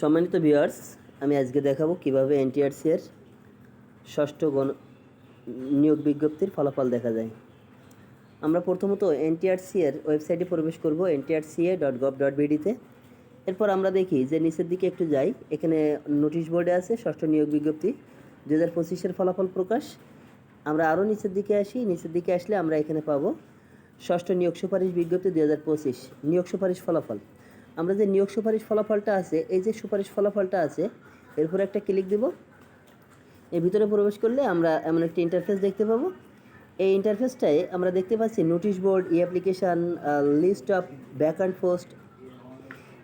সম্মানিত ভিউয়ার্স, আমি আজকে দেখাবো কিভাবে এনটিআরসি এর ষষ্ঠ নিয়োগ বিজ্ঞপ্তির ফলাফল দেখা যায়। আমরা প্রথমত এনটিআরসি এর ওয়েবসাইটে প্রবেশ করব ntrca.gov.bd-তে। এরপর আমরা দেখি যে নিচের দিকে একটু যাই, এখানে নোটিশ বোর্ডে আছে ষষ্ঠ নিয়োগ বিজ্ঞপ্তি 2025-এর ফলাফল প্রকাশ। আমরা আরও নিচের দিকে আসি, নিচের দিকে আসলে আমরা এখানে পাবো ষষ্ঠ নিয়োগ সুপারিশ বিজ্ঞপ্তি 2025 নিয়োগ সুপারিশ ফলাফল। আমরা যে নিয়োগ সুপারিশ ফলাফলটা আছে, এই যে সুপারিশ ফলাফলটা আছে, এরপর একটা ক্লিক দেব। এর ভিতরে প্রবেশ করলে আমরা এমন একটা ইন্টারফেস দেখতে পাবো। এই ইন্টারফেসটায় আমরা দেখতে পাচ্ছি notice board, e application, list of vacant post,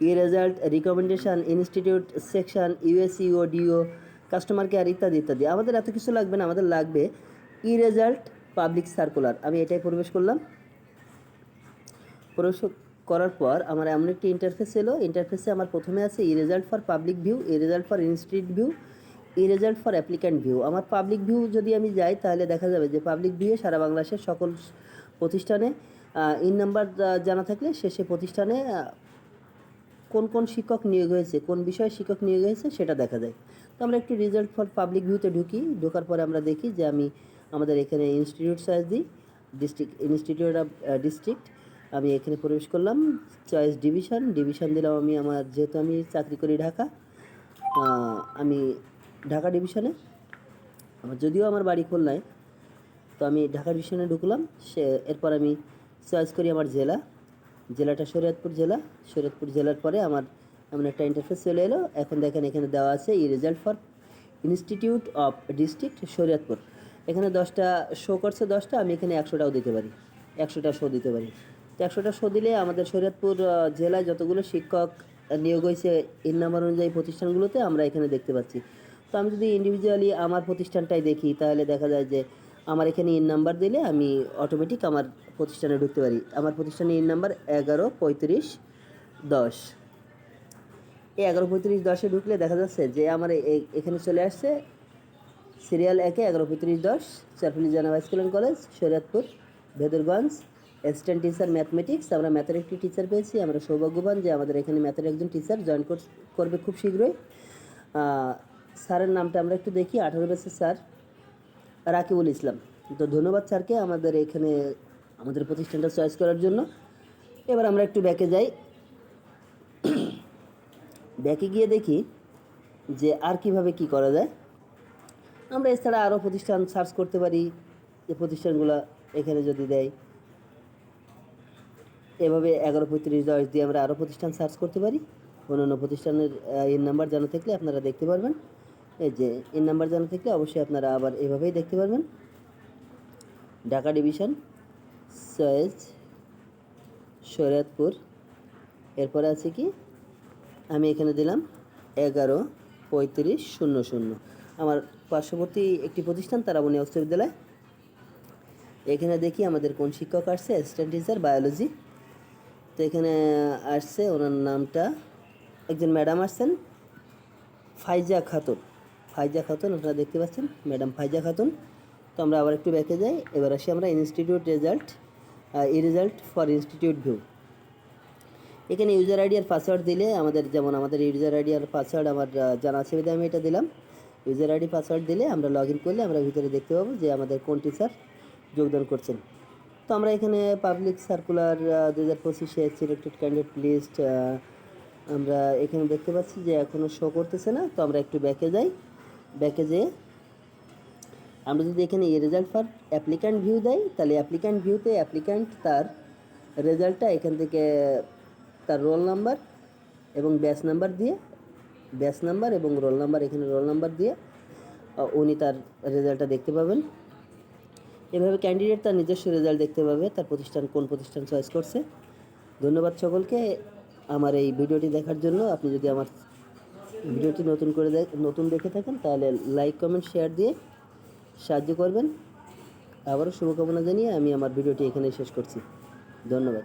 e result, recommendation, institute section, USEO, DO, customer care ইত্যাদি ইত্যাদি। আমাদের এত কিছু লাগবে না, আমাদের লাগবে ই রেজাল্ট পাবলিক সার্কুলার। আমি এটাই প্রবেশ করলাম। প্রবেশ করার পর আমার এমন একটি ইন্টারফেস এলো। ইন্টারফেসে আমার প্রথমে আছে e result for public view, e result for institute view, e result for applicant view. আমার পাবলিক ভিউ যদি আমি যাই তাহলে দেখা যাবে যে পাবলিক ভিউয়ে সারা বাংলাদেশের সকল প্রতিষ্ঠানে ইন নাম্বার জানা থাকলে সে প্রতিষ্ঠানে কোন কোন শিক্ষক নিয়োগ হয়েছে, কোন বিষয়ে শিক্ষক নিয়োগ হয়েছে সেটা দেখা যায়। তো আমরা একটু রেজাল্ট ফর পাবলিক ভিউতে ঢুকি। ঢোকার পরে আমরা দেখি যে আমাদের এখানে ইনস্টিটিউট চয়েস দিই, ডিস্ট্রিক্ট, ইনস্টিটিউট অফ ডিস্ট্রিক্ট। আমি এখানে প্রবেশ করলাম, চয়েস ডিভিশন দিলাম। যেহেতু আমি চাকরি করি ঢাকা, আমি ঢাকা ডিভিশনে, যদিও আমার বাড়ি খুলনায়, তো আমি ঢাকা ডিভিশনে ঢুকলাম। এরপর আমি চয়েস করি আমার জেলাটা শরীয়তপুর জেলার পরে আমার এমন একটা ইন্টারফেস চলে এলো। এখন দেখেন এখানে দেওয়া আছে e result for institute of district Shariatpur. এখানে 10টা শো করছে, 10টা, আমি এখানে 100টাও দিতে পারি, 100টা শো দিতে পারি। তো 100টা শো দিলে আমাদের শরীয়তপুর জেলায় যতগুলো শিক্ষক নিয়োগ হয়েছে ইন নাম্বার অনুযায়ী প্রতিষ্ঠানগুলোতে আমরা এখানে দেখতে পাচ্ছি। তো আমি যদি ইন্ডিভিজুয়ালি আমার প্রতিষ্ঠানটাই দেখি তাহলে দেখা যায় যে আমার এখানে ইন নাম্বার দিলে আমি অটোমেটিক আমার প্রতিষ্ঠানে ঢুকতে পারি। আমার প্রতিষ্ঠানে ইন নাম্বার 113510। এই 113510-এ ঢুকলে দেখা যাচ্ছে যে আমার এখানে চলে আসছে serial 1-এ 113510, Charpalli Jana high school and college, Shariatpur, Bhedarganj, assistant teacher mathematics. আমরা ম্যাথের একটি টিচার পেয়েছি। আমরা সৌভাগ্যবান যে আমাদের এখানে ম্যাথের একজন টিচার জয়েন করবে খুব শীঘ্রই। স্যারের নামটা আমরা একটু দেখি, 18 ব্যাচের স্যার রাকিবুল ইসলাম। তো ধন্যবাদ স্যারকে আমাদের এখানে আমাদের প্রতিষ্ঠানটা চয়েস করার জন্য। এবার আমরা একটু ব্যাকে যাই। ব্যাকে গিয়ে দেখি যে আর কিভাবে কি করা যায়। আমরা এছাড়া আরও প্রতিষ্ঠান সার্চ করতে পারি, যে প্রতিষ্ঠানগুলো এখানে যদি দেয়, এভাবে 113510 দিয়ে আমরা আরও প্রতিষ্ঠান সার্চ করতে পারি। অন্যান্য প্রতিষ্ঠানের ইন নাম্বার জানা থাকলে আপনারা দেখতে পারবেন। এই যে ইন নাম্বার জানা থাকলে অবশ্যই আপনারা আবার এভাবেই দেখতে পারবেন। ঢাকা ডিভিশন, চয়েস শরীয়তপুর, এরপরে আছে কি, আমি এখানে দিলাম 113500। আমার পার্শ্ববর্তী একটি প্রতিষ্ঠান তারাবনী উচ্চ বিদ্যালয়। এখানে দেখি আমাদের কোন শিক্ষক আসছে, অ্যাসিস্ট্যান্ট টিচার বায়োলজি। তো এখানে আসছে, ওনার নামটা, একজন ম্যাডাম আসছেন ফাইজা খাতুন, আপনারা দেখতে পাচ্ছেন ম্যাডাম ফাইজা খাতুন। তো আমরা আবার একটু ব্যাকে যাই। এবার আসি আমরা institute result, E result for institute view. এখানে ইউজার আইডি আর পাসওয়ার্ড দিলে আমাদের ইউজার আইডি আর পাসওয়ার্ড আমার জানা আছে, আমি এটা দিলাম। ইউজার আইডি পাসওয়ার্ড দিলে আমরা লগ ইন করলে আমরা ভিতরে দেখতে পাবো যে আমাদের কোন টিচার যোগদান করছেন। তো আমরা এখানে পাবলিক সার্কুলার 2025-এ সিলেক্টেড ক্যান্ডিডেট লিস্ট আমরা এখানে দেখতে পাচ্ছি যে এখনও শো করতেছে না। তো আমরা একটু ব্যাকে যাই। ব্যাকে যেয়ে আমরা যদি এখানে এই রেজাল্ট ফর অ্যাপ্লিক্যান্ট ভিউ দেয়, তাহলে অ্যাপ্লিক্যান্ট ভিউতে অ্যাপ্লিক্যান্ট তার রেজাল্টটা এখান থেকে তার রোল নাম্বার এবং ব্যাচ নাম্বার এবং রোল নাম্বার, এখানে রোল নাম্বার দিয়ে উনি তার রেজাল্টটা দেখতে পাবেন। এভাবে ক্যান্ডিডেট তার নিজস্ব রেজাল্ট দেখতে পাবে, তার কোন প্রতিষ্ঠান চয়েস করছে। ধন্যবাদ সকলকে আমার এই ভিডিওটি দেখার জন্য। আপনি যদি আমার ভিডিওটি নতুন দেখে থাকেন তাহলে লাইক, কমেন্ট, শেয়ার দিয়ে সাহায্য করবেন। আবারও শুভকামনা জানিয়ে আমি আমার ভিডিওটি এখানেই শেষ করছি। ধন্যবাদ।